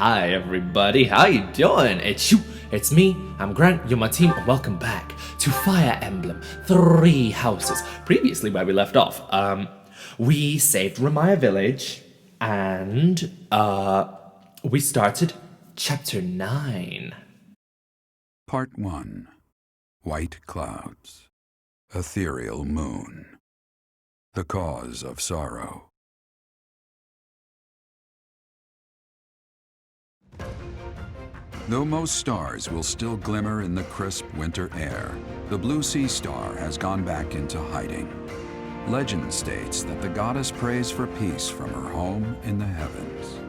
Hi everybody, how you doing? It's you, it's me, I'm Grant, you're my team, and welcome back to Fire Emblem Three Houses. Previously where we left off, we saved Ramaya Village, and we started Chapter 9. Part 1. White Clouds. Ethereal Moon. The Cause of Sorrow. Though most stars will still glimmer in the crisp winter air, the blue sea star has gone back into hiding. Legend states that the goddess prays for peace from her home in the heavens.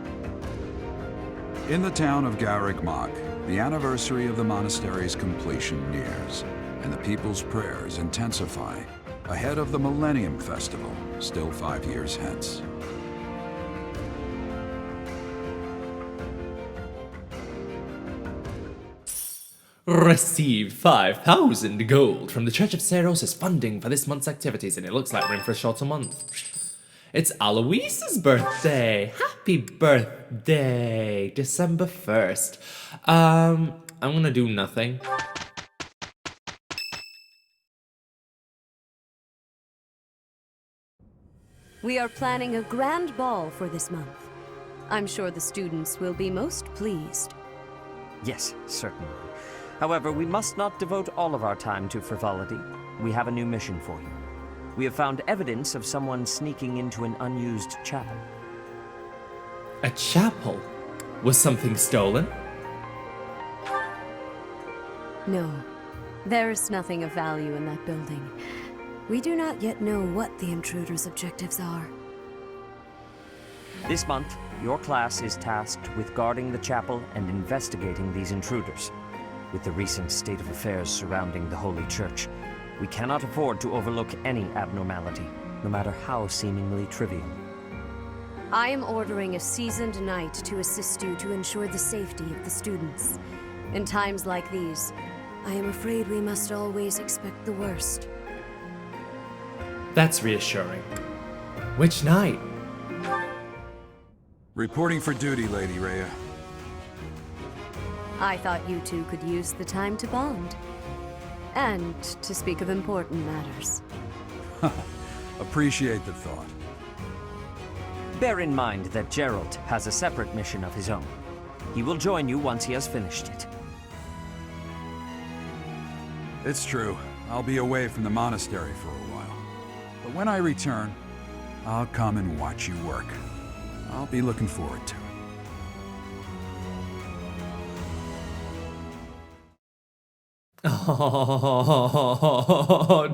In the town of Garreg-Mach, the anniversary of the monastery's completion nears, and the people's prayers intensify ahead of the Millennium Festival, still 5 years hence. Received 5,000 gold from the Church of Seros as funding for this month's activities, and it looks like we're in for a shorter month. It's Aloise's birthday! Happy birthday! December 1st. I'm gonna do nothing. We are planning a grand ball for this month. I'm sure the students will be most pleased. Yes, certainly. However, we must not devote all of our time to frivolity. We have a new mission for you. We have found evidence of someone sneaking into an unused chapel. A chapel? Was something stolen? No, there is nothing of value in that building. We do not yet know what the intruder's objectives are. This month, your class is tasked with guarding the chapel and investigating these intruders. With the recent state of affairs surrounding the Holy Church, we cannot afford to overlook any abnormality, no matter how seemingly trivial. I am ordering a seasoned knight to assist you to ensure the safety of the students. In times like these, I am afraid we must always expect the worst. That's reassuring. Which night? Reporting for duty, Lady Rhea. I thought you two could use the time to bond. And to speak of important matters. Appreciate the thought. Bear in mind that Geralt has a separate mission of his own. He will join you once he has finished it. It's true. I'll be away from the monastery for a while. But when I return, I'll come and watch you work. I'll be looking forward to it. Oh,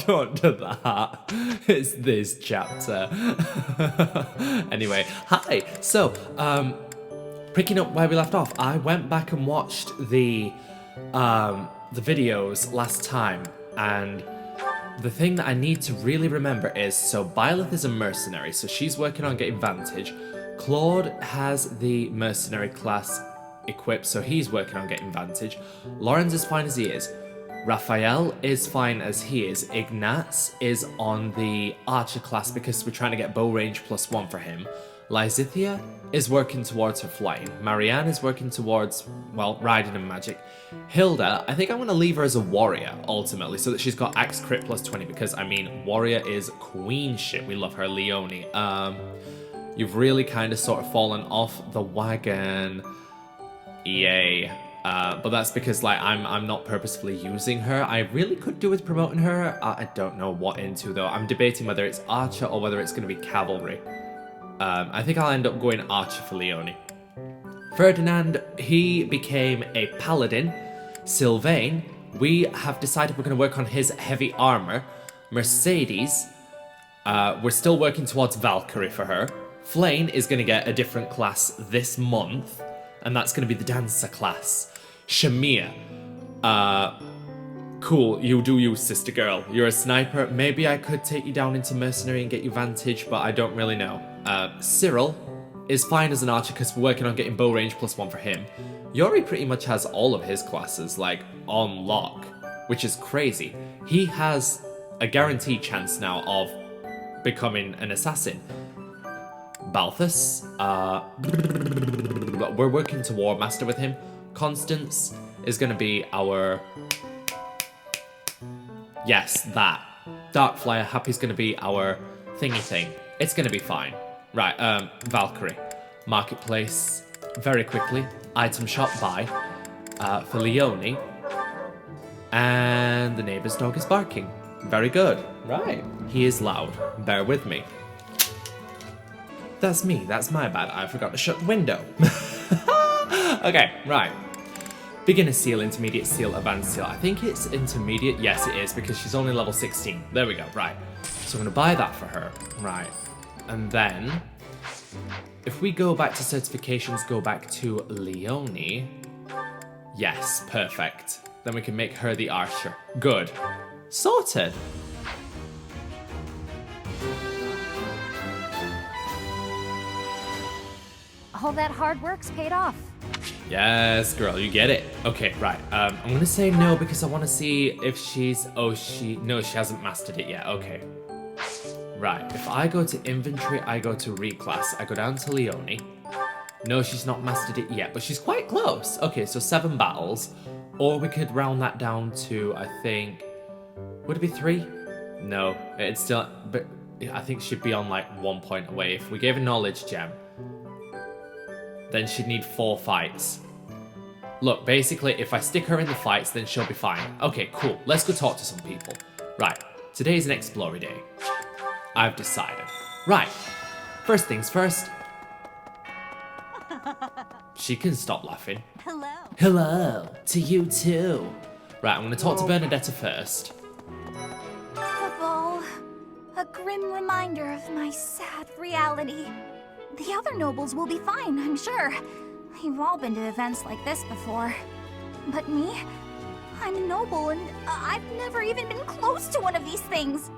don't do that. It's this chapter. Anyway, hi. So, picking up where we left off, I went back and watched the videos last time, and the thing that I need to really remember is, so Byleth is a mercenary, so she's working on getting Vantage. Claude has the mercenary class equipped, so he's working on getting Vantage. Lorenz is fine as he is. Raphael is fine as he is. Ignatz is on the archer class because we're trying to get bow range +1 for him. Lysithia is working towards her flying. Marianne is working towards, well, riding and magic. Hilda, I think I'm going to leave her as a warrior, ultimately, so that she's got axe crit +20, because, I mean, warrior is queen shit. We love her. Leonie. You've really kind of sort of fallen off the wagon. Yay. But that's because, like, I'm not purposefully using her. I really could do with promoting her. I don't know what into, though. I'm debating whether it's archer or whether it's going to be cavalry. I think I'll end up going archer for Leonie. Ferdinand, he became a paladin. Sylvain, we have decided we're going to work on his heavy armor. Mercedes, we're still working towards Valkyrie for her. Flane is going to get a different class this month, and that's going to be the dancer class. Shamir, cool, you do you, sister girl. You're a sniper. Maybe I could take you down into mercenary and get you Vantage, but I don't really know. Cyril is fine as an archer because we're working on getting bow range +1 for him. Yori pretty much has all of his classes, like, on lock, which is crazy. He has a guaranteed chance now of becoming an assassin. Balthus, we're working to War Master with him. Constance is going to be our... Yes, that. Darkflyer, Happy's going to be our thingy thing. It's going to be fine. Right, Valkyrie. Marketplace, very quickly. Item shop, buy. For Leonie. And the neighbour's dog is barking. Very good. Right. He is loud. Bear with me. That's me. That's my bad. I forgot to shut the window. Okay, right. Beginner seal, intermediate seal, advanced seal. I think it's intermediate. Yes, it is, because she's only level 16. There we go. Right. So I'm going to buy that for her. Right. And then, if we go back to certifications, go back to Leonie. Yes, perfect. Then we can make her the archer. Good. Sorted. All that hard work's paid off. Yes, girl, you get it. Okay, right. I'm gonna say no because I want to see if she's... no, she hasn't mastered it yet. Okay. Right, if I go to inventory, I go to reclass. I go down to Leonie. No, she's not mastered it yet, but she's quite close. Okay, so 7 battles. Or we could round that down to, I think... Would it be 3? No, it's still... But I think she'd be on, like, 1 point away. If we gave a knowledge gem, then she'd need 4 fights. Look, basically, if I stick her in the fights, then she'll be fine. Okay, cool. Let's go talk to some people. Right, today's an explorer day. I've decided. Right, first things first. She can stop laughing. Hello. Hello, to you too. Right, I'm gonna talk to Bernadetta first. The ball. A grim reminder of my sad reality. The other nobles will be fine, I'm sure. You've all been to events like this before. But me? I'm a noble and I've never even been close to one of these things.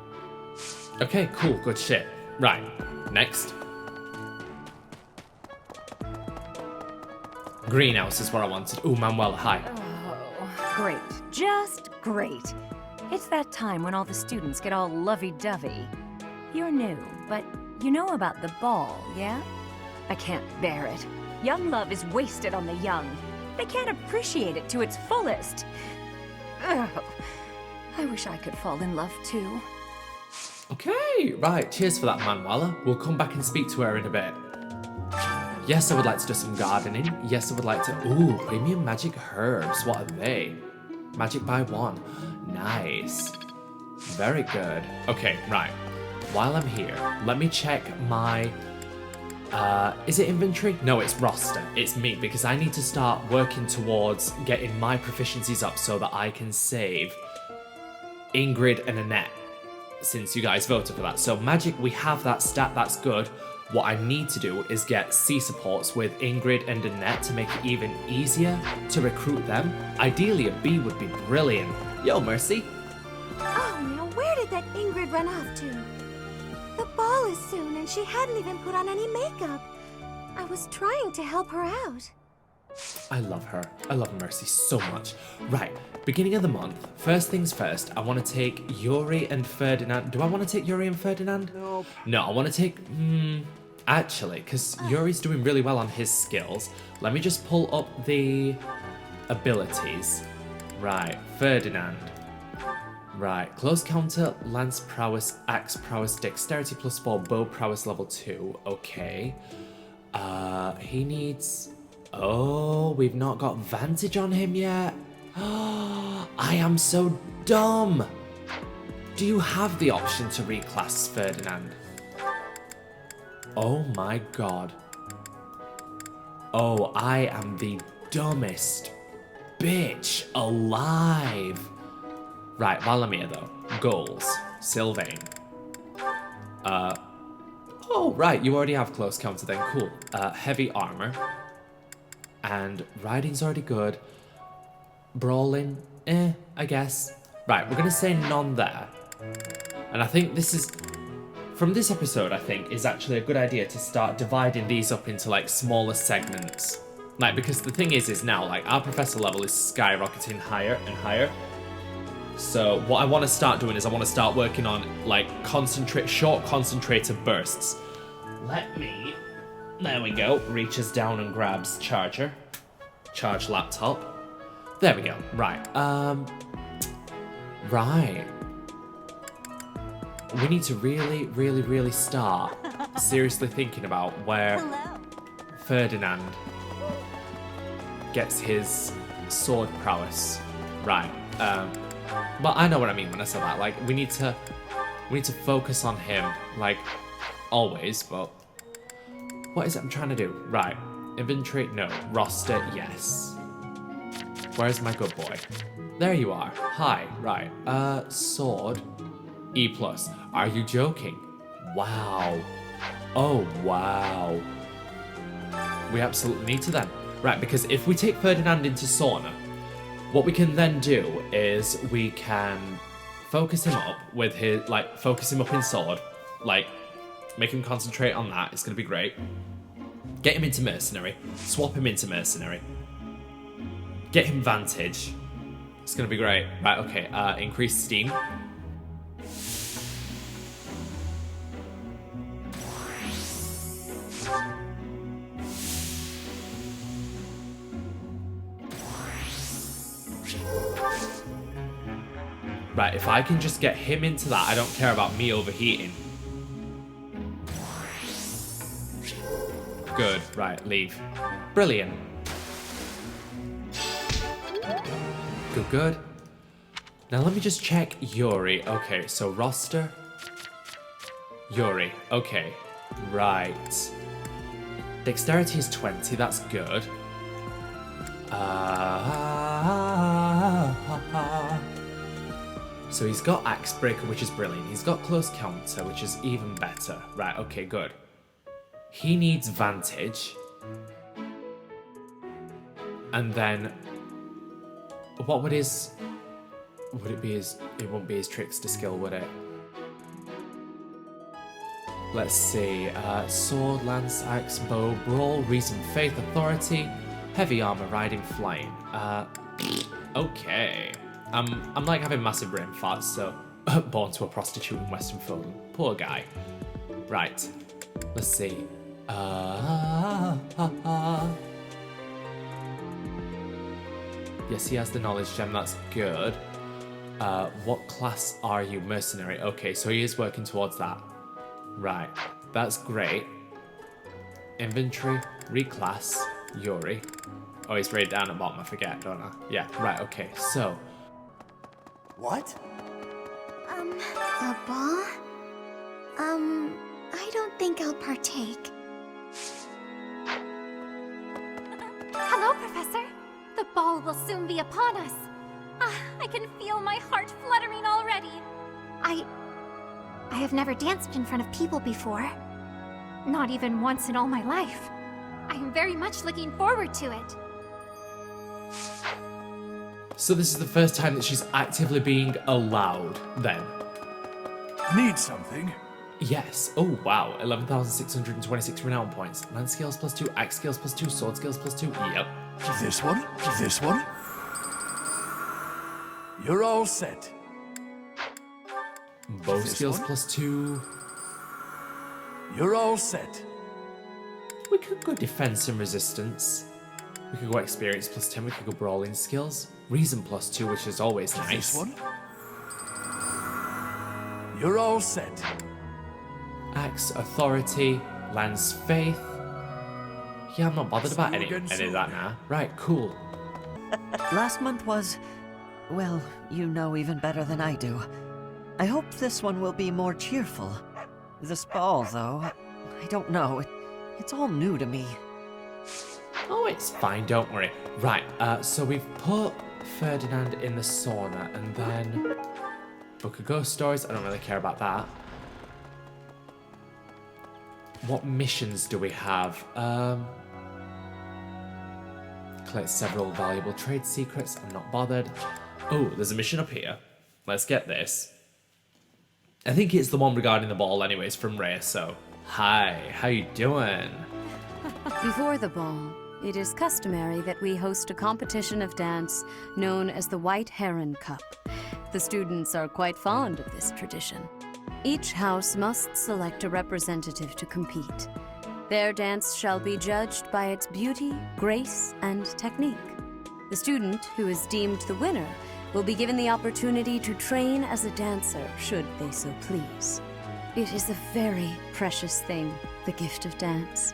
Okay, cool, good shit. Right, next. Greenhouse is where I wanted. Ooh, Manuela, hi. Oh, great. Just great. It's that time when all the students get all lovey-dovey. You're new, but you know about the ball, yeah? I can't bear it. Young love is wasted on the young. They can't appreciate it to its fullest. Ugh. I wish I could fall in love too. Okay, right, cheers for that, Manuela. We'll come back and speak to her in a bit. Yes, I would like to do some gardening. Yes, I would like to... Ooh, premium magic herbs. What are they? Magic by 1. Nice. Very good. Okay, right. While I'm here, let me check my... is it inventory? No, it's roster. It's me, because I need to start working towards getting my proficiencies up so that I can save Ingrid and Annette, since you guys voted for that. So magic, we have that stat, that's good. What I need to do is get C supports with Ingrid and Annette to make it even easier to recruit them. Ideally, a B would be brilliant. Yo, Mercy. Oh, now where did that Ingrid run off to? The ball is soon and she hadn't even put on any makeup. I was trying to help her out. I love her. I love Mercy so much. Right, beginning of the month. First things first, I want to take Yuri and Ferdinand. Do I want to take Yuri and Ferdinand? Nope. No, I want to take... Actually, because Yuri's doing really well on his skills. Let me just pull up the abilities. Right, Ferdinand. Right, close counter, lance prowess, axe prowess, dexterity +4, bow prowess level 2. Okay. He needs... Oh, we've not got vantage on him yet. I am so dumb. Do you have the option to reclass Ferdinand? Oh my god. Oh, I am the dumbest bitch alive. Right, Valamir though. Goals. Sylvain. Oh, right, you already have close counter then. Cool. Heavy armor. And riding's already good. Brawling, I guess. Right, we're gonna say none there. And I think this is... From this episode, I think, is actually a good idea to start dividing these up into, like, smaller segments. Like, because the thing is now, like, our professor level is skyrocketing higher and higher. So what I want to start doing is I want to start working on, like, short concentrated bursts. Let me There we go. Reaches down and grabs charger. Charge laptop. There we go. Right. Right. We need to really start seriously thinking about where Ferdinand gets his sword prowess. Right. But I know what I mean when I say that. Like, we need to focus on him, like, always, but what is it I'm trying to do? Right. Inventory, no. Roster, yes. Where's my good boy? There you are. Hi. Right. Sword. E+. Are you joking? Wow. Oh, wow. We absolutely need to then. Right, because if we take Ferdinand into sauna, what we can then do is we can focus him up with his, like, focus him up in sword. Like, make him concentrate on that. It's going to be great. Get him into mercenary. Swap him into mercenary. Get him vantage. It's going to be great. Right, okay. Increase steam. Right, if I can just get him into that, I don't care about me overheating. Good, right, leave. Brilliant. Good. Now let me just check Yuri. Okay, so roster. Yuri, okay. Right. Dexterity is 20, that's good. So he's got Axe Breaker, which is brilliant. He's got Close Counter, which is even better. Right, okay, good. He needs Vantage. And then... what would his... would it be his... it won't be his Trickster skill, would it? Let's see. Sword, Lance, Axe, Bow, Brawl, Reason, Faith, Authority, Heavy Armor, Riding, Flying. Okay. I'm like having massive brain farts, so... born to a prostitute in Western Fódlan. Poor guy. Right. Let's see. Yes, he has the knowledge gem, that's good. What class are you? Mercenary. Okay, so he is working towards that. Right, that's great. Inventory, reclass, Yuri. Oh, he's rated down at bottom, I forget, don't I? Yeah, right, okay, so... What? A ball? I don't think I'll partake. Hello, Professor. The ball will soon be upon us. I can feel my heart fluttering already. I have never danced in front of people before. Not even once in all my life. I am very much looking forward to it. So this is the first time that she's actively being allowed, then? Need something? Yes. Oh, wow. 11,626 renown points. Lance skills +2, axe skills +2, sword skills +2. Yep. This one? This one? You're all set. Bow This skills one? +2. You're all set. We could go defense and resistance. We could go experience +10. We could go brawling skills. Reason +2, which is always nice. This one? You're all set. Axe, authority, lance, faith. Yeah, I'm not bothered about any of that now. Right, cool. Last month was, well, you know even better than I do. I hope this one will be more cheerful. This ball, though, I don't know. It's all new to me. Oh, it's fine, don't worry. Right, so we've put Ferdinand in the sauna, and then Book of Ghost Stories. I don't really care about that. What missions do we have? Collect several valuable trade secrets. I'm not bothered. Oh, there's a mission up here. Let's get this. I think it's the one regarding the ball anyways from Ray, so... Hi, how you doing? Before the ball, it is customary that we host a competition of dance known as the White Heron Cup. The students are quite fond of this tradition. Each house must select a representative to compete. Their dance shall be judged by its beauty, grace, and technique. The student who is deemed the winner will be given the opportunity to train as a dancer, should they so please. It is a very precious thing, the gift of dance.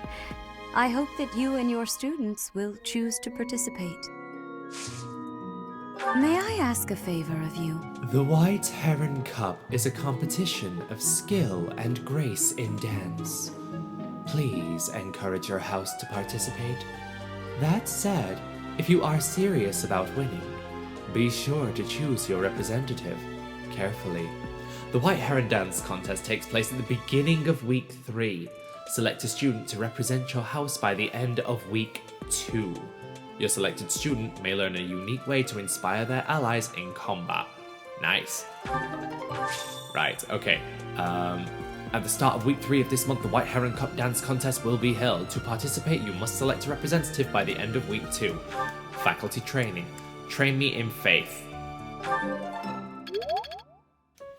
I hope that you and your students will choose to participate. May I ask a favor of you? The White Heron Cup is a competition of skill and grace in dance. Please encourage your house to participate. That said, if you are serious about winning, be sure to choose your representative carefully. The White Heron Dance Contest takes place at the beginning of Week 3. Select a student to represent your house by the end of Week 2. Your selected student may learn a unique way to inspire their allies in combat. Nice. Right, okay. At the start of Week 3 of this month, the White Heron Cup Dance Contest will be held. To participate, you must select a representative by the end of Week 2. Faculty training. Train me in FETH.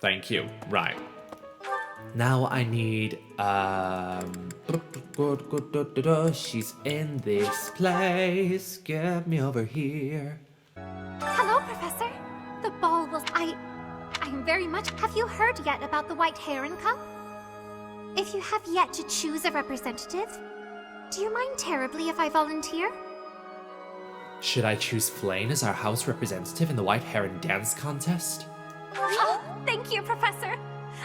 Thank you. Right. Now I need, she's in this place. Get me over here. Hello, Professor. The ball was... I am very much... Have you heard yet about the White Heron Cup? If you have yet to choose a representative, do you mind terribly if I volunteer? Should I choose Flayn as our house representative in the White Heron Dance Contest? Oh, thank you, Professor.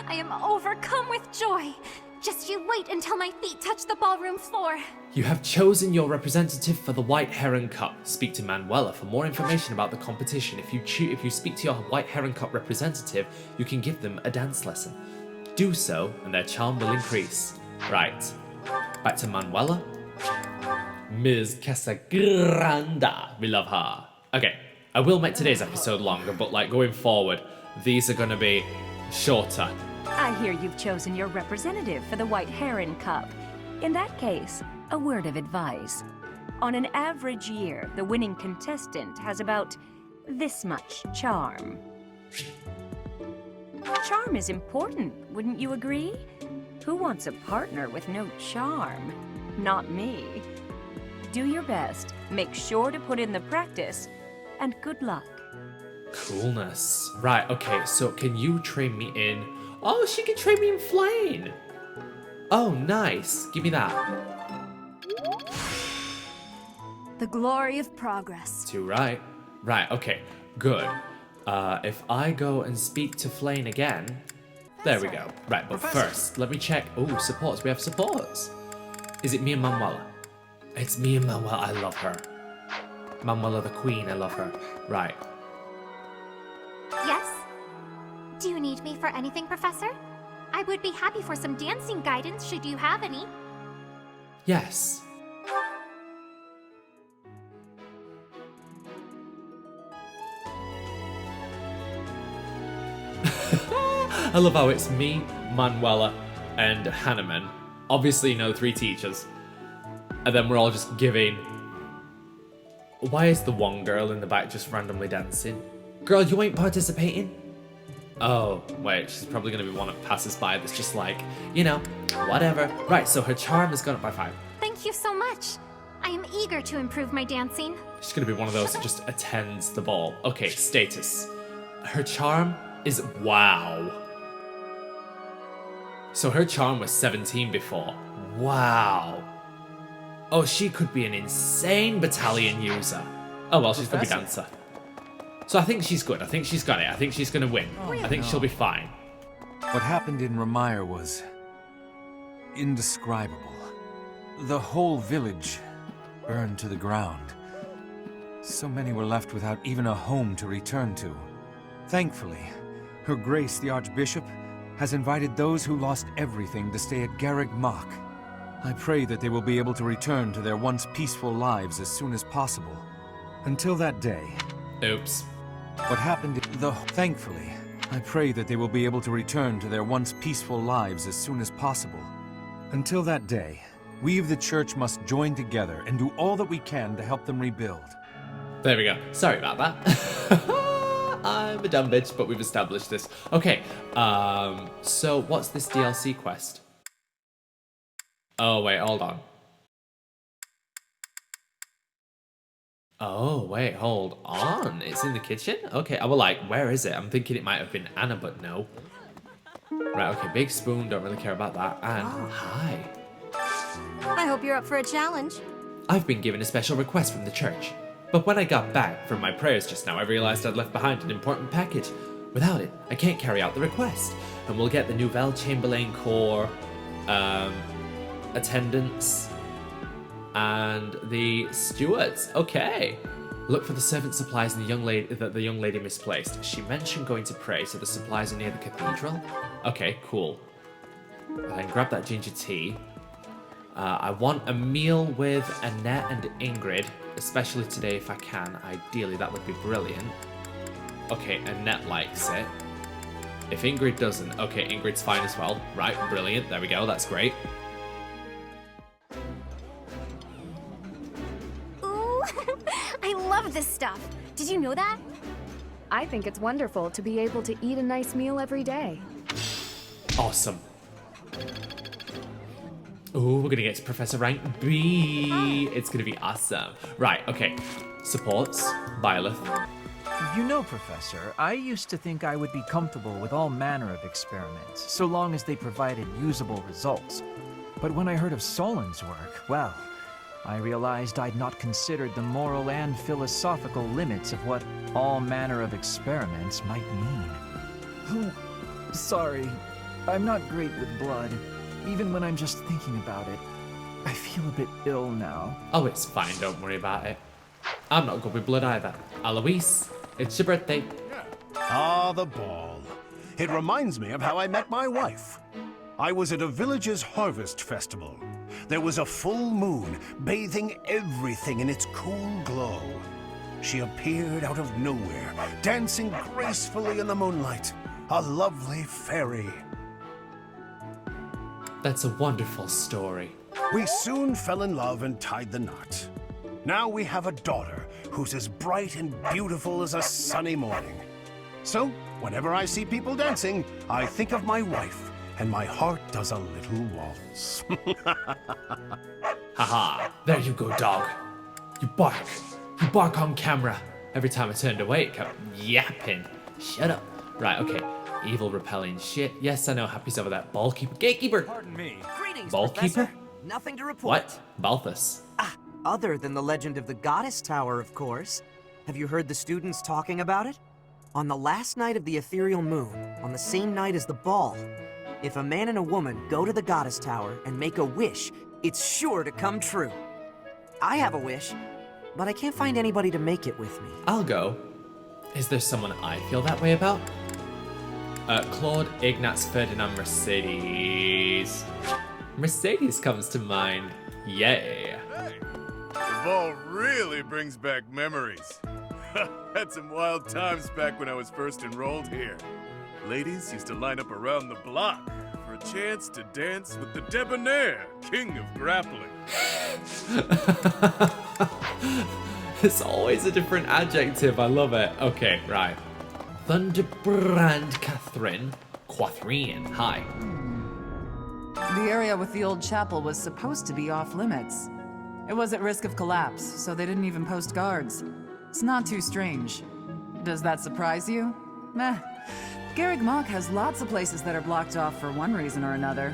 I am overcome with joy. Just you wait until my feet touch the ballroom floor. You have chosen your representative for the White Heron Cup. Speak to Manuela for more information about the competition. If you speak to your White Heron Cup representative, you can give them a dance lesson. Do so, and their charm will increase. Right. Back to Manuela. Ms. Casagranda. We love her. Okay, I will make today's episode longer, but like going forward, these are gonna be shorter. I hear you've chosen your representative for the White Heron Cup. In that case, a word of advice. On an average year, the winning contestant has about this much charm. Charm is important, wouldn't you agree? Who wants a partner with no charm? Not me. Do your best, make sure to put in the practice, and good luck. Coolness. Right, okay, so can you train me in... Oh, she can train me in Flayn! Oh, nice. Give me that. The glory of progress. 2 right. Right, okay, good. If I go and speak to Flayn again... There we go. Right, but first, let me check... Oh, supports. We have supports. Is it me and Manuela? It's me and Manuela. I love her. Manuela the Queen, I love her. Right. Yes? Do you need me for anything, Professor? I would be happy for some dancing guidance should you have any. Yes. I love how it's me, Manuela, and Hanneman. Obviously, you know, 3 teachers. And then we're all just giving... Why is the one girl in the back just randomly dancing? Girl, you ain't participating? Oh, wait, she's probably going to be one that passes by that's just like, you know, whatever. Right, so her charm has gone up by 5. Thank you so much. I am eager to improve my dancing. She's going to be one of those that just attends the ball. Okay, status. Her charm is wow. So her charm was 17 before. Wow. Oh, she could be an insane battalion user. Oh well, she's gonna be dancer. So I think she's good. I think she's got it. I think she's gonna win. I think she'll be fine. What happened in Ramire was indescribable. The whole village burned to the ground. So many were left without even a home to return to. Thankfully, Her Grace the Archbishop has invited those who lost everything to stay at Garreg Mach. I pray that they will be able to return to their once peaceful lives as soon as possible. Until that day... Oops. What happened... Thankfully, I pray that they will be able to return to their once peaceful lives as soon as possible. Until that day, we of the Church must join together and do all that we can to help them rebuild. There we go. Sorry about that. I'm a dumb bitch, but we've established this. Okay, so what's this DLC quest? Oh, wait, hold on. Oh, wait, hold on. It's in the kitchen? Okay, I was like, where is it? I'm thinking it might have been Anna, but no. Right, okay, big spoon, don't really care about that. And hi. I hope you're up for a challenge. I've been given a special request from the church. But when I got back from my prayers just now, I realized I'd left behind an important package. Without it, I can't carry out the request. And we'll get the Nouvelle Chamberlain Corps, attendants, and the stewards. Okay. Look for the servant supplies and the young lady misplaced. She mentioned going to pray, so the supplies are near the cathedral. Okay, cool. And then grab that ginger tea. I want a meal with Annette and Ingrid, especially today if I can. Ideally, that would be brilliant. Okay, Annette likes it. If Ingrid doesn't, okay, Ingrid's fine as well. Right, brilliant. There we go. That's great. Ooh, I love this stuff. Did you know that? I think it's wonderful to be able to eat a nice meal every day. Awesome. Ooh, we're gonna get to Professor Rank B. It's gonna be awesome. Right, okay. Supports, Byleth. You know, Professor, I used to think I would be comfortable with all manner of experiments, so long as they provided usable results. But when I heard of Solon's work, well, I realized I'd not considered the moral and philosophical limits of what all manner of experiments might mean. Oh, sorry. I'm not great with blood. Even when I'm just thinking about it, I feel a bit ill now. Oh, it's fine, don't worry about it. I'm not good with blood either. Alois, it's your birthday. Ah, the ball. It reminds me of how I met my wife. I was at a village's harvest festival. There was a full moon, bathing everything in its cool glow. She appeared out of nowhere, dancing gracefully in the moonlight. A lovely fairy. That's a wonderful story. We soon fell in love and tied the knot. Now we have a daughter who's as bright and beautiful as a sunny morning. So, whenever I see people dancing, I think of my wife, and my heart does a little waltz. Haha, there you go, dog. You bark. You bark on camera. Every time I turned away, it kept yapping. Shut up. Right, okay. Evil repelling shit. Yes, I know. Happy's over that. Ballkeeper. Gatekeeper. Pardon me. Greetings, Ballkeeper? Professor. Nothing to report. What? Balthus. Other than the legend of the Goddess Tower, of course. Have you heard the students talking about it? On the last night of the ethereal moon, on the same night as the ball, if a man and a woman go to the Goddess Tower and make a wish, it's sure to come true. I have a wish, but I can't find anybody to make it with me. I'll go. Is there someone I feel that way about? Claude, Ignatz, Ferdinand, Mercedes. Mercedes comes to mind. Yay. Hey, the ball really brings back memories. Had some wild times back when I was first enrolled here. Ladies used to line up around the block for a chance to dance with the debonair, king of grappling. It's always a different adjective. I love it. Okay, right. Thunderbrand Catherine. Hi. The area with the old chapel was supposed to be off limits. It was at risk of collapse, so they didn't even post guards. It's not too strange. Does that surprise you? Meh. Garreg Mach has lots of places that are blocked off for one reason or another.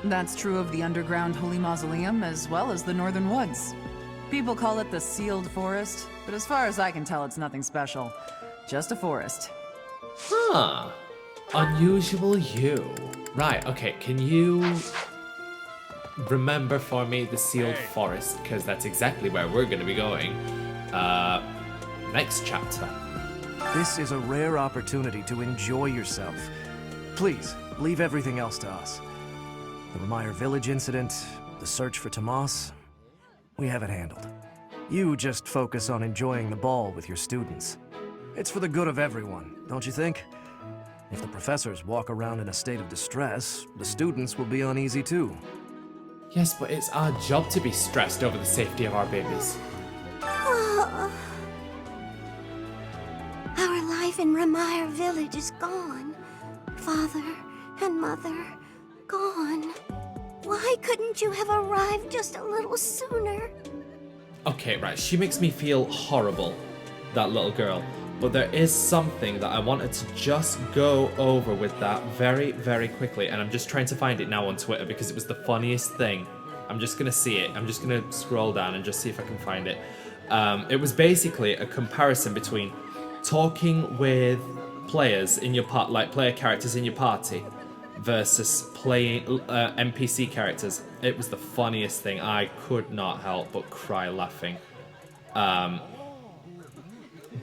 That's true of the underground Holy Mausoleum as well as the Northern Woods. People call it the Sealed Forest, but as far as I can tell, it's nothing special. Just a forest. Huh. Unusual you. Right, okay, can you remember for me the Sealed Forest? Because that's exactly where we're going to be going. Next chapter. This is a rare opportunity to enjoy yourself. Please, leave everything else to us. The Remire Village incident, the search for Tomas, we have it handled. You just focus on enjoying the ball with your students. It's for the good of everyone, don't you think? If the professors walk around in a state of distress, the students will be uneasy too. Yes, but it's our job to be stressed over the safety of our babies. Our life in Remire Village is gone. Father and Mother, gone. What Why couldn't you have arrived just a little sooner? Okay, right, she makes me feel horrible, that little girl. But there is something that I wanted to just go over with that very, very quickly. And I'm just trying to find it now on Twitter because it was the funniest thing. I'm just going to see it. I'm just going to scroll down and just see if I can find it. It was basically a comparison between talking with players in your part, like player characters in your party, versus playing NPC characters. It was the funniest thing. I could not help but cry laughing.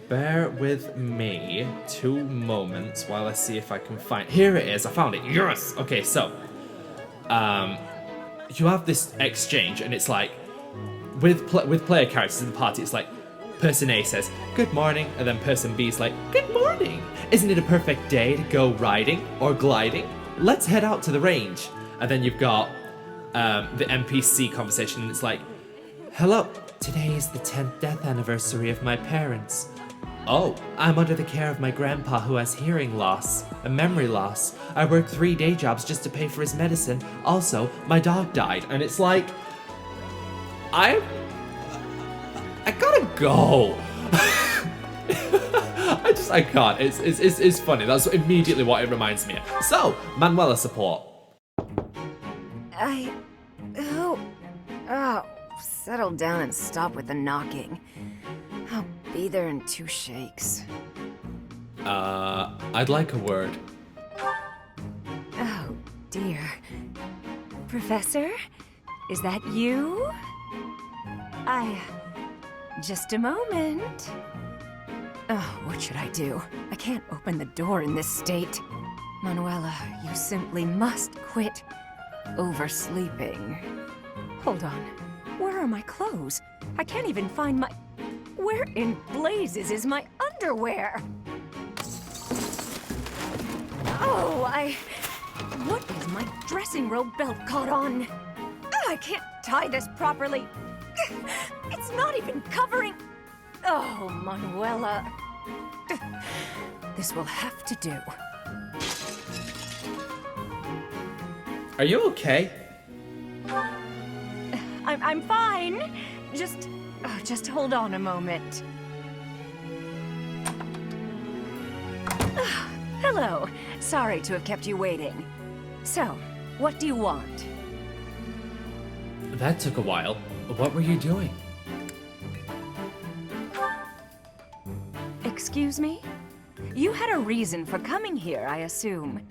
Bear with me 2 moments while I see if I can find... Here it is, I found it, yes! Okay, so, you have this exchange, and it's like, with player characters in the party, it's like, person A says, good morning, and then person B is like, good morning! Isn't it a perfect day to go riding or gliding? Let's head out to the range. And then you've got the NPC conversation, and it's like, hello, today is the 10th death anniversary of my parents. Oh, I'm under the care of my grandpa who has hearing loss and memory loss. I work 3 day jobs just to pay for his medicine. Also, my dog died. And it's like, I gotta go. I can't. It's funny. That's immediately what it reminds me of. So, Manuela support. Oh, settle down and stop with the knocking. I'll be there in 2 shakes. I'd like a word. Oh, dear. Professor? Is that you? Just a moment. Oh, what should I do? I can't open the door in this state. Manuela, you simply must quit oversleeping. Hold on. Where are my clothes? I can't even find my... Where in blazes is my underwear? Oh, what is my dressing robe belt caught on? I can't tie this properly. It's not even covering... Oh, Manuela. This will have to do. Are you okay? I'm fine. Just hold on a moment. Hello. Sorry to have kept you waiting. So, what do you want? That took a while. What were you doing? Excuse me? You had a reason for coming here, I assume.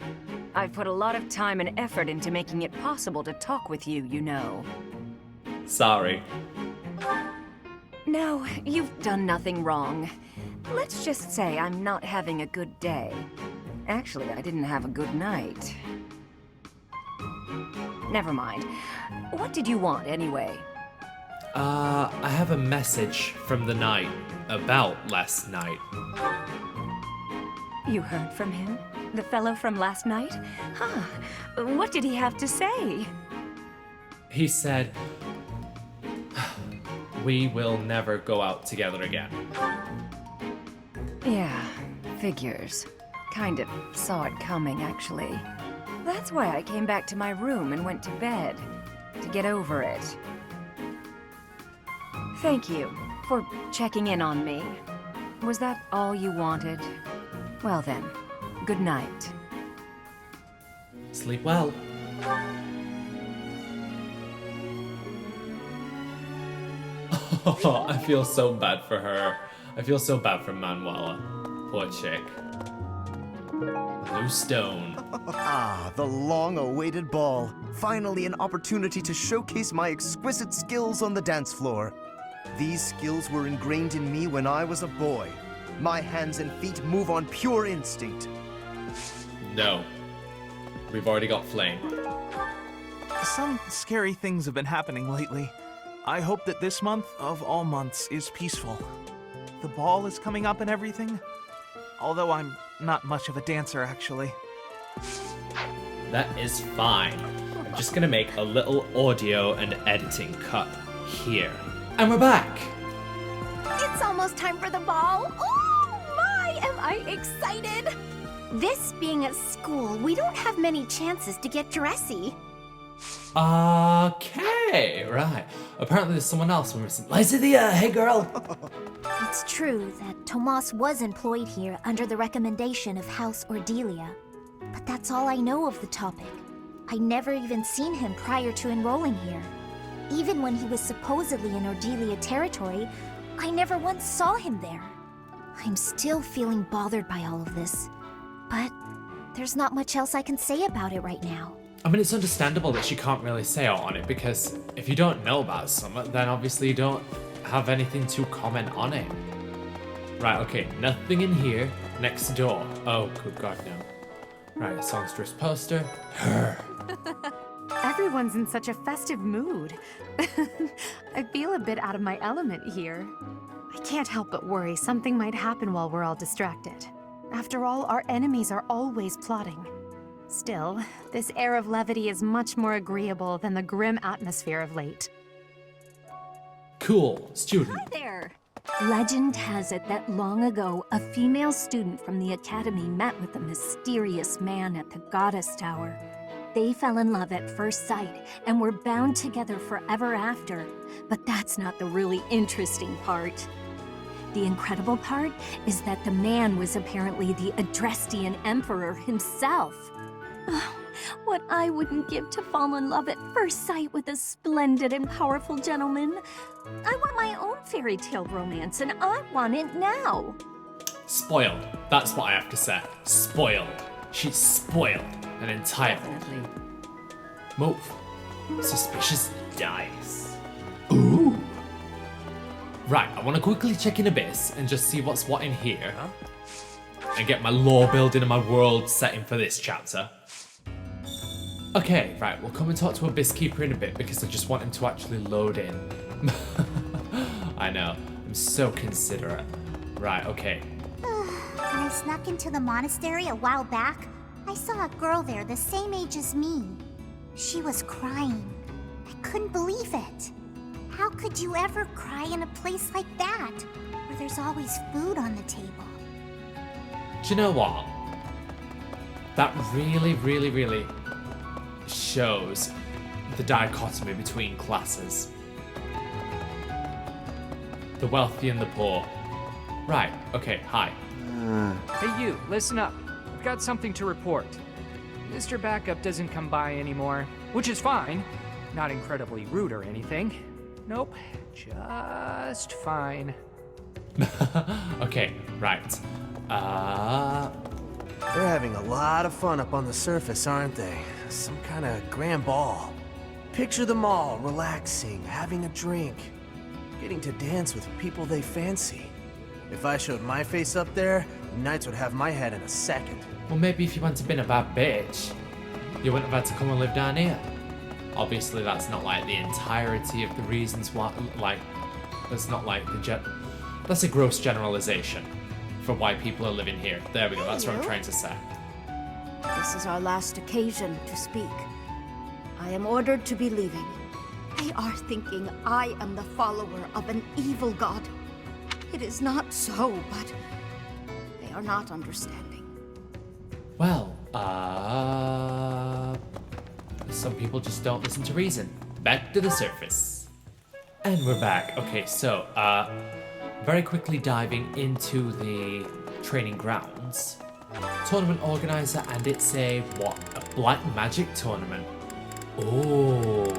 I've put a lot of time and effort into making it possible to talk with you, you know. Sorry. No, you've done nothing wrong. Let's just say I'm not having a good day. Actually, I didn't have a good night. Never mind. What did you want, anyway? I have a message from the night about last night. You heard from him? The fellow from last night? Huh. What did he have to say? He said, we will never go out together again. Yeah, figures. Kind of saw it coming, actually. That's why I came back to my room and went to bed. To get over it. Thank you for checking in on me. Was that all you wanted? Well then, good night. Sleep well. Oh, I feel so bad for her. I feel so bad for Manuela. Poor chick. Blue stone. Ah, the long-awaited ball. Finally an opportunity to showcase my exquisite skills on the dance floor. These skills were ingrained in me when I was a boy. My hands and feet move on pure instinct. No. We've already got Flame. Some scary things have been happening lately. I hope that this month, of all months, is peaceful. The ball is coming up and everything. Although I'm not much of a dancer, actually. That is fine. I'm just gonna make a little audio and editing cut here. And we're back! It's almost time for the ball. Oh my, am I excited! This being a school, we don't have many chances to get dressy. Okay, right. Apparently there's someone else we're missing. Lycidia, hey girl! It's true that Tomas was employed here under the recommendation of House Ordelia. But that's all I know of the topic. I never even seen him prior to enrolling here. Even when he was supposedly in Ordelia territory, I never once saw him there. I'm still feeling bothered by all of this. But there's not much else I can say about it right now. I mean, it's understandable that she can't really say on it, because if you don't know about something, then obviously you don't have anything to comment on it. Right, okay, nothing in here. Next door. Oh, good god, no. Right, songstress poster. Her. Everyone's in such a festive mood. I feel a bit out of my element here. I can't help but worry something might happen while we're all distracted. After all, our enemies are always plotting. Still, this air of levity is much more agreeable than the grim atmosphere of late. Cool, student. Hi there! Legend has it that long ago, a female student from the academy met with a mysterious man at the Goddess Tower. They fell in love at first sight and were bound together forever after. But that's not the really interesting part. The incredible part is that the man was apparently the Adrestian Emperor himself. Oh, what I wouldn't give to fall in love at first sight with a splendid and powerful gentleman. I want my own fairy tale romance, and I want it now. Spoiled. That's what I have to say. Spoiled. She's spoiled. And entirely. Definitely. Move. Suspicious dice. Ooh. Right, I want to quickly check in Abyss and just see what's what in here. And get my lore building and my world setting for this chapter. Okay, right, we'll come and talk to Abyss Keeper in a bit because I just want him to actually load in. I know, I'm so considerate. Right, okay. When I snuck into the monastery a while back, I saw a girl there the same age as me. She was crying. I couldn't believe it. How could you ever cry in a place like that, where there's always food on the table? Do you know what? That really shows the dichotomy between classes. The wealthy and the poor. Right, okay, hi. Hey you, listen up. I've got something to report. Mr. Backup doesn't come by anymore, which is fine. Not incredibly rude or anything. Nope, just fine. Okay, right. They're having a lot of fun up on the surface, aren't they? Some kind of grand ball. Picture them all relaxing, having a drink, getting to dance with people they fancy. If I showed my face up there, the Knights would have my head in a second. Well, maybe if you hadn't been a bad bitch, you wouldn't have had to come and live down here. Obviously, that's not like the entirety of the reasons why, like, that's not like that's a gross generalization for why people are living here. There we go, that's what I'm trying to say. This is our last occasion to speak. I am ordered to be leaving. They are thinking I am the follower of an evil god. It is not so, but they are not understanding. Well, some people just don't listen to reason. Back to the surface. And we're back. Okay, so, very quickly diving into the training grounds. Tournament organizer, and it's a, what? A black magic tournament. Oh.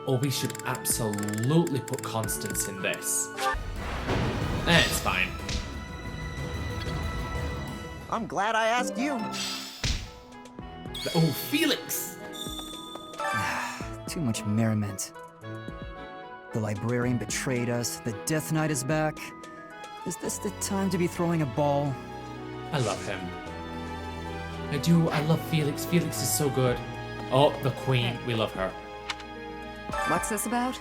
Oh, we should absolutely put Constance in this. It's fine. I'm glad I asked you. Oh, Felix! Too much merriment. The librarian betrayed us, the Death Knight is back. Is this the time to be throwing a ball? I love him. I do, I love Felix. Felix is so good. Oh, the Queen, we love her. What's this about?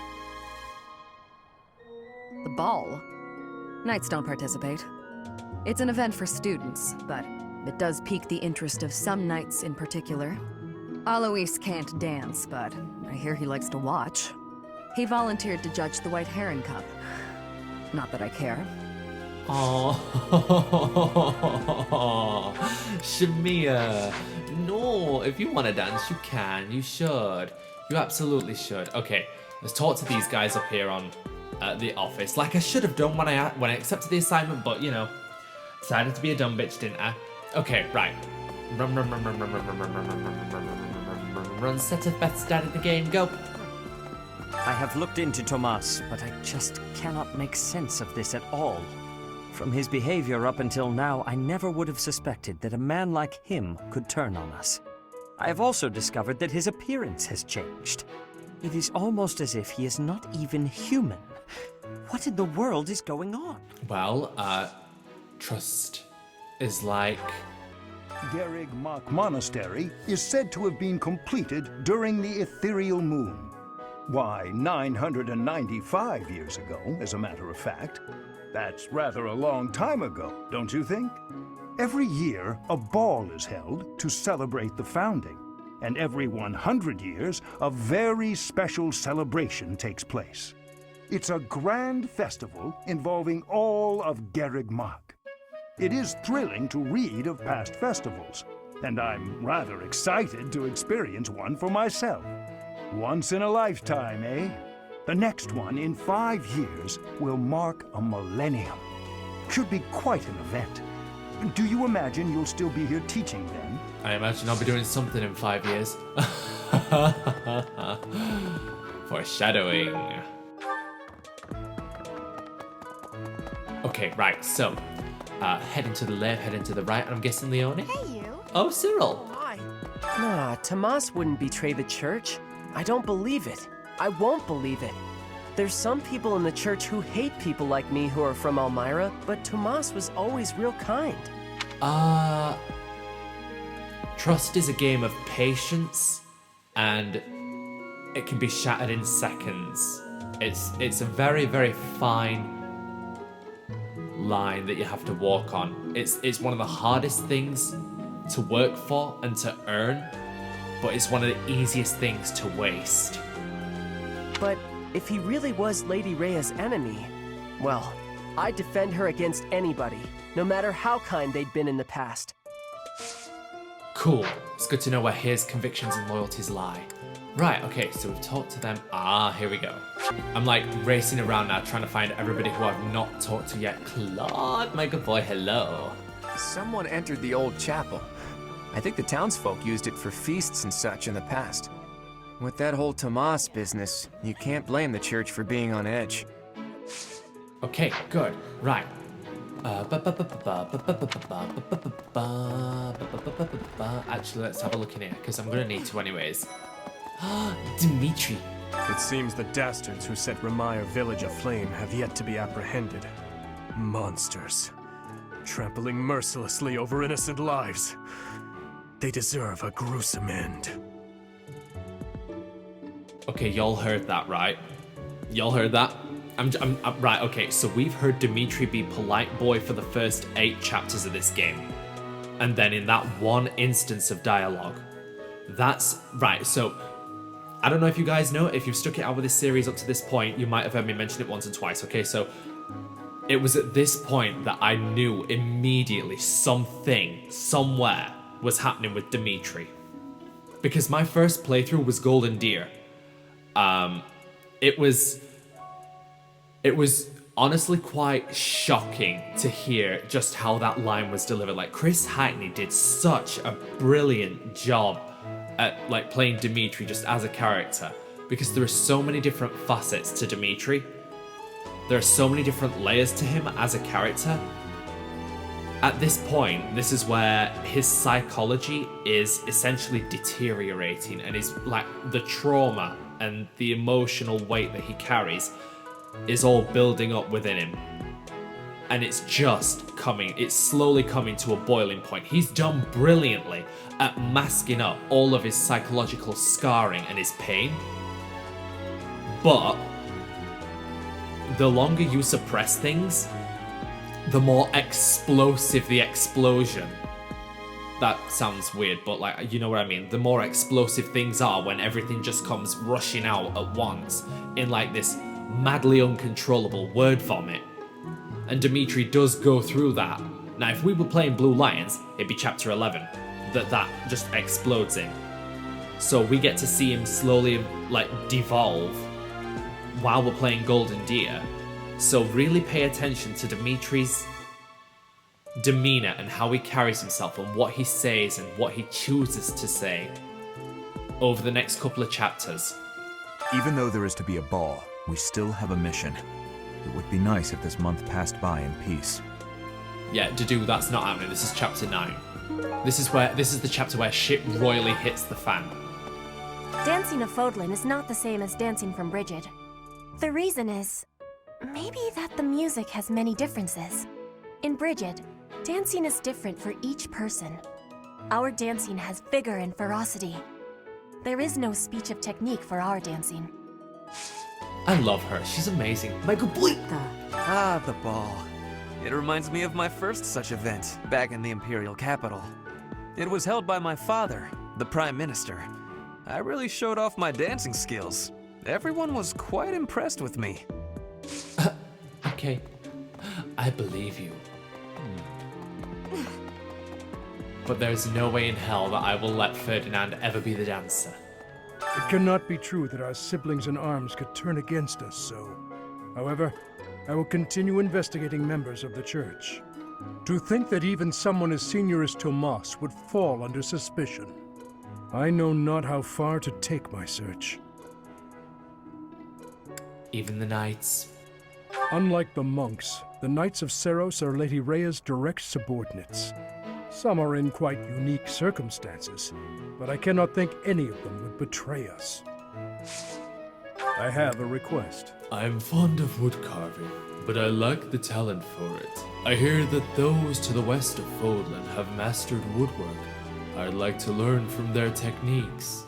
The ball? Knights don't participate. It's an event for students, but it does pique the interest of some knights in particular. Alois can't dance, but I hear he likes to watch. He volunteered to judge the White Heron Cup. Not that I care. Oh, Shamia. No, if you want to dance, you can. You should. You absolutely should. Okay, let's talk to these guys up here on the office. Like I should have done when I accepted the assignment, but you know, decided to be a dumb bitch, didn't I? Okay, right. Run, set of bets, start the game, go. I have looked into Tomas, but I just cannot make sense of this at all. From his behavior up until now, I never would have suspected that a man like him could turn on us. I have also discovered that his appearance has changed. It is almost as if he is not even human. What in the world is going on? Well, trust is like... Gerig Mach Monastery is said to have been completed during the ethereal moon. Why, 995 years ago, as a matter of fact. That's rather a long time ago, don't you think? Every year, a ball is held to celebrate the founding, and every 100 years, a very special celebration takes place. It's a grand festival involving all of Gerig Mach. It is thrilling to read of past festivals, and I'm rather excited to experience one for myself. Once in a lifetime, eh? The next one in 5 years will mark a millennium. Should be quite an event. Do you imagine you'll still be here teaching then? I imagine I'll be doing something in 5 years. Foreshadowing. Okay, right, so heading to the left, heading to the right, and I'm guessing Leone? Hey, you. Oh, Cyril. Hi. Nah, Tomas wouldn't betray the church. I don't believe it. I won't believe it. There's some people in the church who hate people like me who are from Elmira, but Tomas was always real kind. Trust is a game of patience, and it can be shattered in seconds. It's a very, very fine line that you have to walk on. It's one of the hardest things to work for and to earn, but it's one of the easiest things to waste. But if he really was Lady Rhea's enemy, well, I'd defend her against anybody, no matter how kind they'd been in the past. Cool. It's good to know where his convictions and loyalties lie. Right, okay, so we've talked to them. Here we go. I'm like racing around now trying to find everybody who I've not talked to yet. Claude, my good boy, hello. Someone entered the old chapel. I think the townsfolk used it for feasts and such in the past. With that whole Tomas business, you can't blame the church for being on edge. Okay, good. Right. Actually, let's have a look in here, because I'm going to need to anyways. Dimitri. It seems the dastards who set Ramire village aflame have yet to be apprehended. Monsters. Trampling mercilessly over innocent lives. They deserve a gruesome end. Okay, y'all heard that, right? Y'all heard that? I'm right, okay, so we've heard Dimitri be polite boy for the first 8 chapters of this game. And then in that one instance of dialogue. That's, right, so, I don't know if you guys know, if you've stuck it out with this series up to this point, you might have heard me mention it once or twice, okay? So, it was at this point that I knew immediately something, somewhere, was happening with Dimitri. Because my first playthrough was Golden Deer. It was honestly quite shocking to hear just how that line was delivered. Like, Chris Hackney did such a brilliant job at like playing Dimitri just as a character, because there are so many different facets to Dimitri. There are so many different layers to him as a character. At this point, this is where his psychology is essentially deteriorating, and is like the trauma and the emotional weight that he carries is all building up within him. And it's slowly coming to a boiling point. He's done brilliantly at masking up all of his psychological scarring and his pain. But the longer you suppress things, the more explosive the explosion. That sounds weird, but like, you know what I mean? The more explosive things are when everything just comes rushing out at once in like this madly uncontrollable word vomit. And Dimitri does go through that. Now, if we were playing Blue Lions, it'd be chapter 11 that just explodes in. So we get to see him slowly, like, devolve while we're playing Golden Deer. So really pay attention to Dimitri's demeanor and how he carries himself and what he says and what he chooses to say over the next couple of chapters. Even though there is to be a ball, we still have a mission. It would be nice if this month passed by in peace. Yeah, Dudu, that's not happening. This is chapter 9. This is the chapter where shit royally hits the fan. Dancing of Fódlan is not the same as dancing from Brigid. The reason is, maybe that the music has many differences. In Brigid, dancing is different for each person. Our dancing has vigor and ferocity. There is no speech of technique for our dancing. I love her. She's amazing. My completa. Ah, the ball. It reminds me of my first such event, back in the Imperial capital. It was held by my father, the Prime Minister. I really showed off my dancing skills. Everyone was quite impressed with me. Okay. I believe you. But there's no way in hell that I will let Ferdinand ever be the dancer. It cannot be true that our siblings in arms could turn against us so. However, I will continue investigating members of the church. To think that even someone as senior as Tomas would fall under suspicion. I know not how far to take my search. Even the knights. Unlike the monks, the Knights of Seros are Lady Rhea's direct subordinates. Some are in quite unique circumstances, but I cannot think any of them would betray us. I have a request. I'm fond of wood carving, but I lack the talent for it. I hear that those to the west of Fódlan have mastered woodwork. I'd like to learn from their techniques.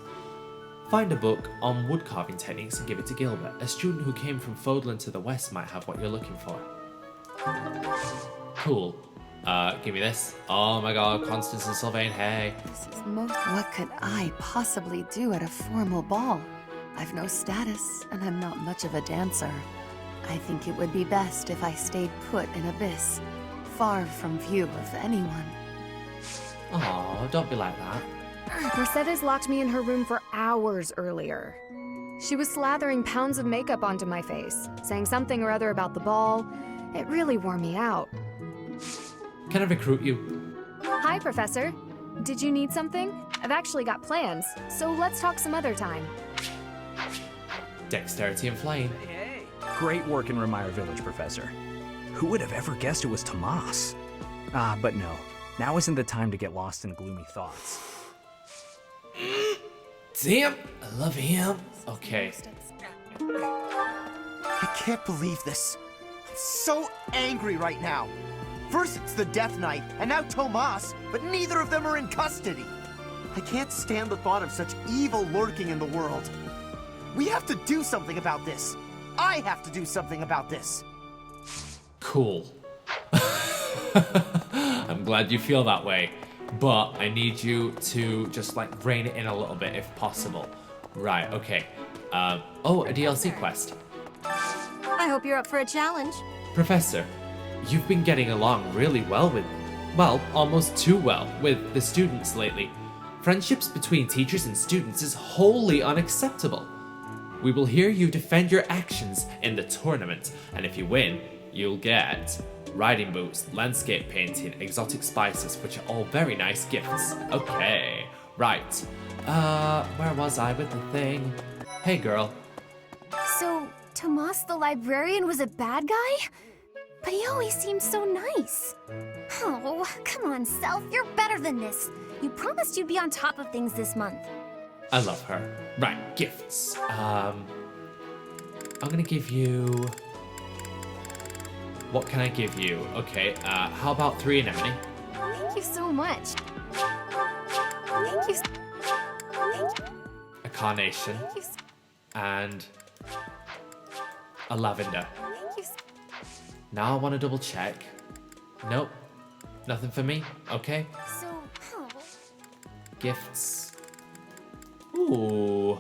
Find a book on wood carving techniques and give it to Gilbert. A student who came from Fódlan to the west might have what you're looking for. Cool. Give me this. Oh my god, Constance and Sylvain, hey. What could I possibly do at a formal ball? I've no status, and I'm not much of a dancer. I think it would be best if I stayed put in Abyss, far from view of anyone. Aw, don't be like that. Mercedes locked me in her room for hours earlier. She was slathering pounds of makeup onto my face, saying something or other about the ball. It really wore me out. Can I recruit you? Hi, Professor. Did you need something? I've actually got plans, so let's talk some other time. Dexterity and flying. Great work in Remire Village, Professor. Who would have ever guessed it was Tomas? But no. Now isn't the time to get lost in gloomy thoughts. Damn, I love him. Okay. I can't believe this. I'm so angry right now. First it's the Death Knight, and now Tomas, but neither of them are in custody. I can't stand the thought of such evil lurking in the world. We have to do something about this. I have to do something about this. Cool. I'm glad you feel that way, but I need you to just like rein it in a little bit if possible. Right, okay. Oh, a DLC quest. I hope you're up for a challenge. Professor, you've been getting along really well with, well, almost too well with the students lately. Friendships between teachers and students is wholly unacceptable. We will hear you defend your actions in the tournament, and if you win, you'll get riding boots, landscape painting, exotic spices, which are all very nice gifts. Okay, right. Where was I with the thing? Hey, girl. So, Tomas the librarian was a bad guy? But he always seemed so nice. Oh, come on, Self, you're better than this. You promised you'd be on top of things this month. I love her. Right, gifts. I'm gonna give you... What can I give you? Okay, how about 3 anemone? Thank you so much. Thank you. A carnation. Thank you. And a lavender. Thank you. Now I want to double check. Nope. Nothing for me. Okay. So, oh. Gifts. Ooh.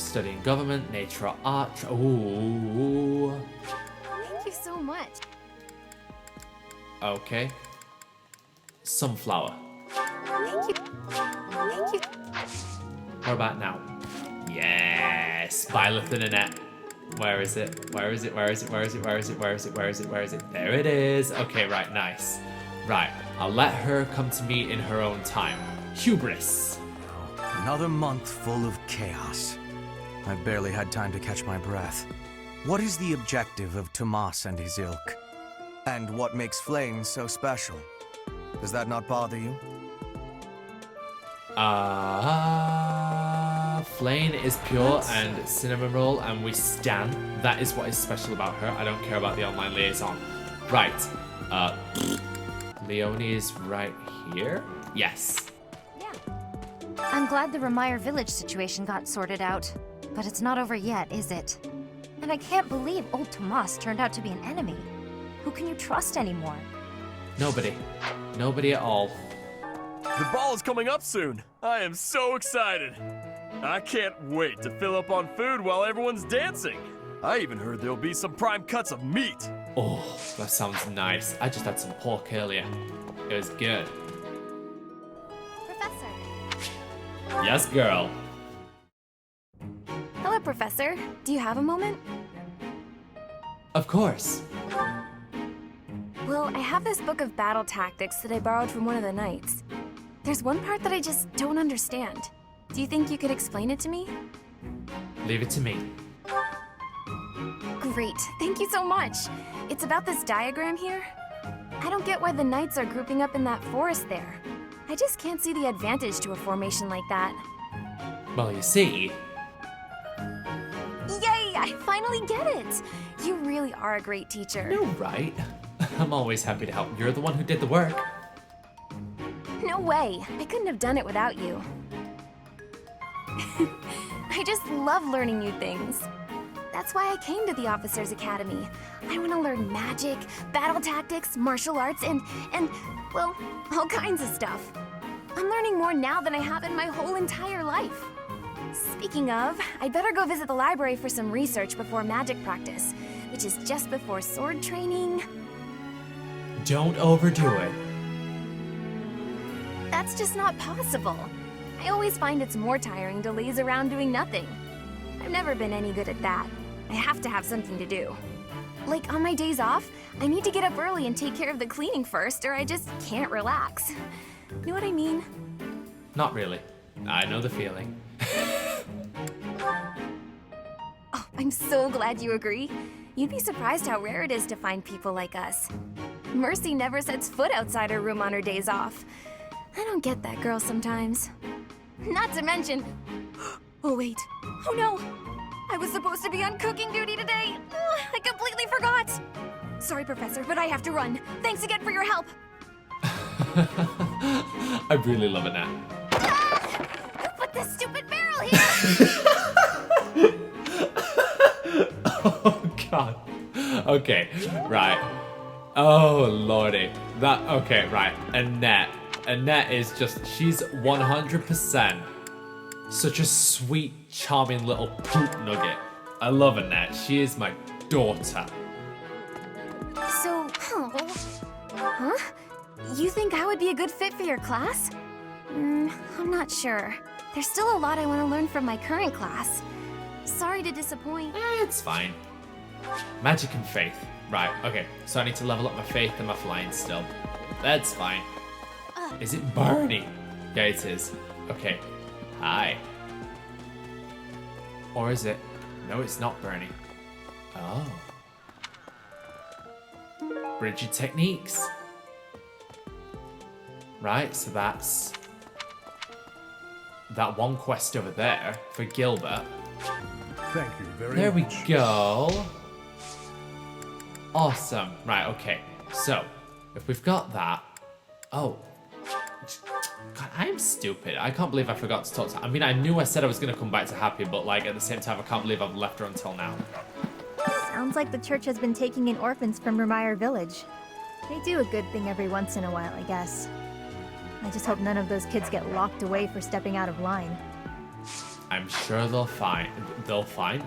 studying government, nature or art. Ooh. Thank you so much. Okay. Sunflower. Thank you. Thank you. What about now? Yes! Byleth and Annette. Where is it? Where is it? Where is it? Where is it? Where is it? Where is it? Where is it? Where is it? There it is. Okay, right, nice. Right, I'll let her come to me in her own time. Hubris. Another month full of chaos. I've barely had time to catch my breath. What is the objective of Tomas and his ilk? And what makes Flame so special? Does that not bother you? Flame is pure and cinnamon roll, and we stan. That is what is special about her. I don't care about the online liaison. Right. Leonie is right here? Yes. I'm glad the Remire village situation got sorted out, but it's not over yet, is it? And I can't believe old Tomas turned out to be an enemy. Who can you trust anymore? Nobody. Nobody at all. The ball is coming up soon. I am so excited. I can't wait to fill up on food while everyone's dancing. I even heard there'll be some prime cuts of meat. Oh, that sounds nice. I just had some pork earlier. It was good. Professor. Yes, girl. Hello, Professor. Do you have a moment? Of course. Well, I have this book of battle tactics that I borrowed from one of the knights. There's one part that I just don't understand. Do you think you could explain it to me? Leave it to me. Great, thank you so much. It's about this diagram here. I don't get why the knights are grouping up in that forest there. I just can't see the advantage to a formation like that. Well, you see... Yay, I finally get it! You really are a great teacher. No, right? I'm always happy to help. You're the one who did the work. No way, I couldn't have done it without you. I just love learning new things. That's why I came to the Officers Academy. I want to learn magic, battle tactics, martial arts, and, well, all kinds of stuff. I'm learning more now than I have in my whole entire life. Speaking of, I'd better go visit the library for some research before magic practice, which is just before sword training. Don't overdo it. That's just not possible. I always find it's more tiring to laze around doing nothing. I've never been any good at that. I have to have something to do. Like on my days off, I need to get up early and take care of the cleaning first, or I just can't relax. Know what I mean? Not really. I know the feeling. Oh, I'm so glad you agree. You'd be surprised how rare it is to find people like us. Mercy never sets foot outside her room on her days off. I don't get that girl sometimes. Not to mention... Oh wait, oh no! I was supposed to be on cooking duty today! I completely forgot! Sorry, Professor, but I have to run. Thanks again for your help! I really love it now. Who put this stupid barrel here? Oh, God. Okay, right. Oh, lordy. Okay, right. Annette. Annette is just, she's 100% such a sweet, charming little poop nugget. I love Annette. She is my daughter. So, huh? You think I would be a good fit for your class? I'm not sure. There's still a lot I want to learn from my current class. Sorry to disappoint. It's fine. Magic and faith. Right, okay. So I need to level up my faith and my flying still. That's fine. Is it Barney? Yeah, it is. Okay. Hi. Or is it? No, it's not Bernie. Oh. Bridget techniques. Right, so that's that one quest over there for Gilbert. Thank you very much. There we go. Awesome. Right, okay. So, if we've got that... Oh. God, I am stupid. I can't believe I forgot to talk to her. I mean, I knew I said I was going to come back to Happy, but like at the same time, I can't believe I've left her until now. Sounds like the church has been taking in orphans from Remire Village. They do a good thing every once in a while, I guess. I just hope none of those kids get locked away for stepping out of line. I'm sure they'll fine.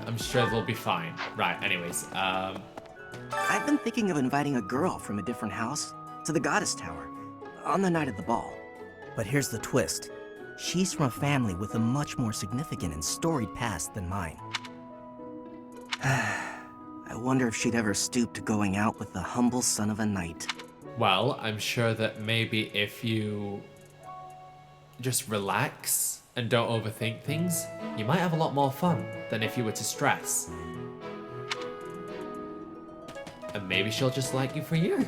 I'm sure they'll be fine. Right, anyways, I've been thinking of inviting a girl from a different house to the Goddess Tower on the night of the ball. But here's the twist. She's from a family with a much more significant and storied past than mine. I wonder if she'd ever stoop to going out with the humble son of a knight. well, I'm sure that maybe if you just relax and don't overthink things, you might have a lot more fun than if you were to stress. And maybe she'll just like you for you.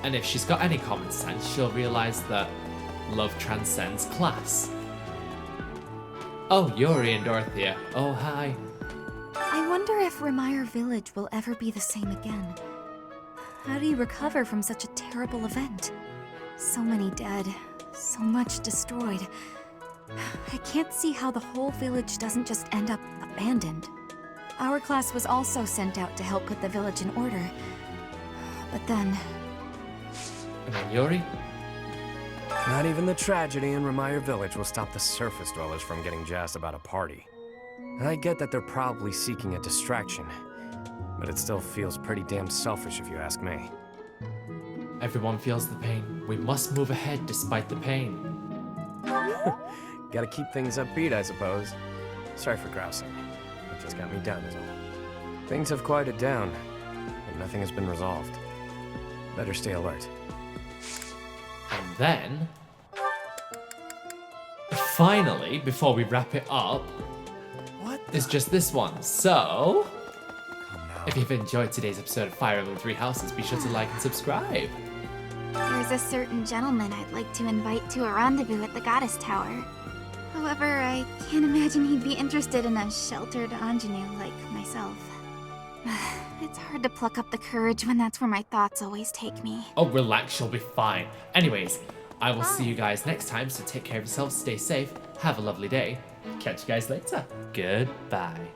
And if she's got any common sense, she'll realize that love transcends class. Oh, Yuri and Dorothea. Oh, hi. I wonder if Remire Village will ever be the same again. How do you recover from such a terrible event? So many dead, so much destroyed. I can't see how the whole village doesn't just end up abandoned. Our class was also sent out to help put the village in order. But then... And then Yuri? Not even the tragedy in Remire Village will stop the surface dwellers from getting jazzed about a party. I get that they're probably seeking a distraction, but it still feels pretty damn selfish if you ask me. Everyone feels the pain. We must move ahead despite the pain. Gotta keep things upbeat, I suppose. Sorry for grousing. It just got me down is all. Things have quieted down, but nothing has been resolved. Better stay alert. And then... finally, before we wrap it up, is just this one. So... if you've enjoyed today's episode of Fire Emblem Three Houses, be sure to like and subscribe. There's a certain gentleman I'd like to invite to a rendezvous at the Goddess Tower. However, I can't imagine he'd be interested in a sheltered ingenue like myself. It's hard to pluck up the courage when that's where my thoughts always take me. Oh, relax, you'll be fine. Anyways, I will see you guys next time, so take care of yourselves, stay safe, have a lovely day. Catch you guys later. Goodbye.